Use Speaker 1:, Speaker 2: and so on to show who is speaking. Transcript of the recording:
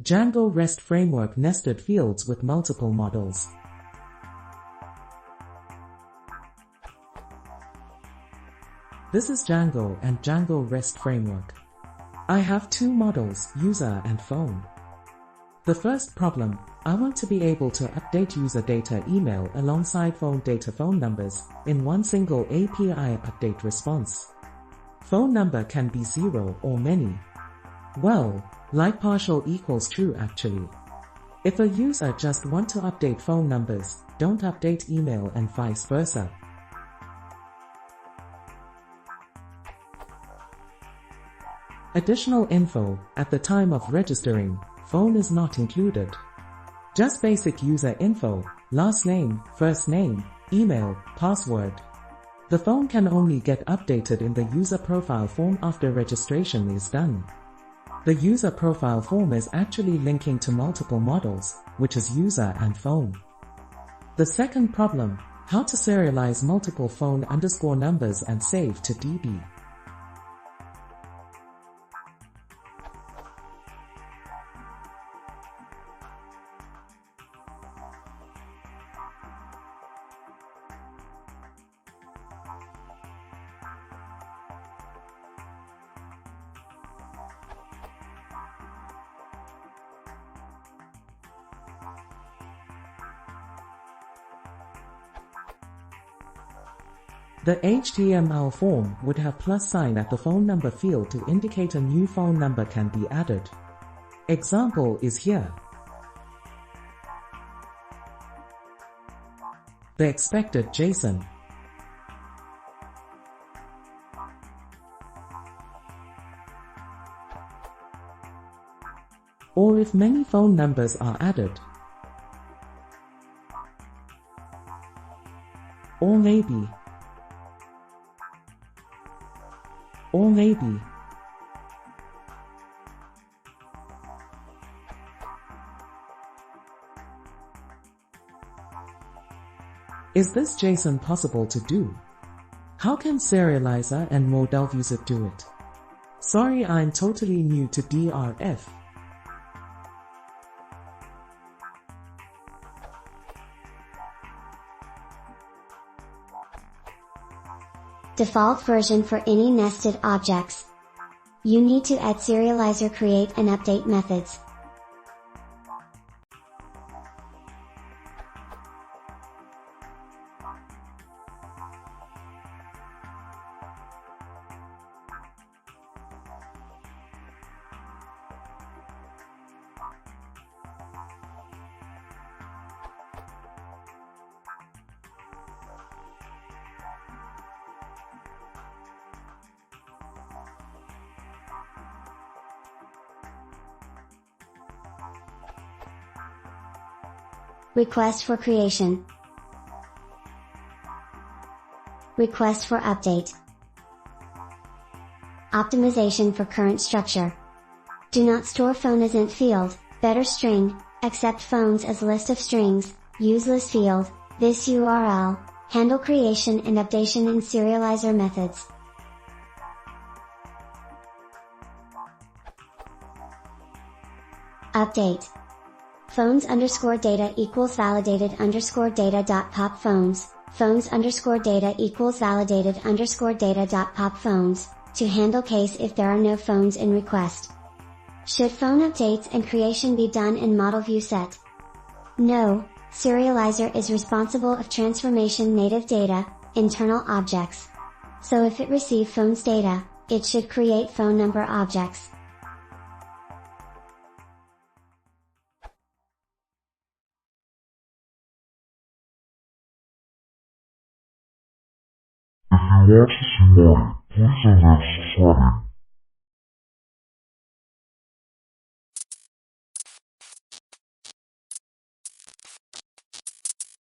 Speaker 1: Django REST framework nested fields with multiple models. This is Django and Django REST framework. I have two models, user and phone. The first problem, I want to be able to update user data email alongside phone data phone numbers in one single API update response. Phone number can be 0 or many. Well, like partial equals true actually. If a user just want to update phone numbers, don't update email and vice versa. Additional info, at the time of registering, phone is not included. Just basic user info, last name, first name, email, password. The phone can only get updated in the user profile form after registration is done. The user profile form is actually linking to multiple models, which is user and phone. The second problem, how to serialize multiple phone underscore numbers and save to DB. The HTML form would have +sign at the phone number field to indicate a new phone number can be added. Example is here. The expected JSON. Or if many phone numbers are added. Or maybe. Is this JSON possible to do? How can serializer and modal user do it? Sorry, I'm totally new to DRF.
Speaker 2: Default version for any nested objects. You need to add serializer create and update methods. Request for creation. Request for update. Optimization for current structure. Do not store phone as int field, better string, accept phones as list of strings, use list field, this URL, handle creation and updation in serializer methods. Update. Phones underscore data equals validated underscore data dot pop phones, phones underscore data equals validated underscore data dot pop phones, to handle case if there are no phones in request. Should phone updates and creation be done in model view set? No, serializer is responsible of transformation native data, internal objects. So if it receive phone's data, it should create phone number objects.
Speaker 3: If you want some more, please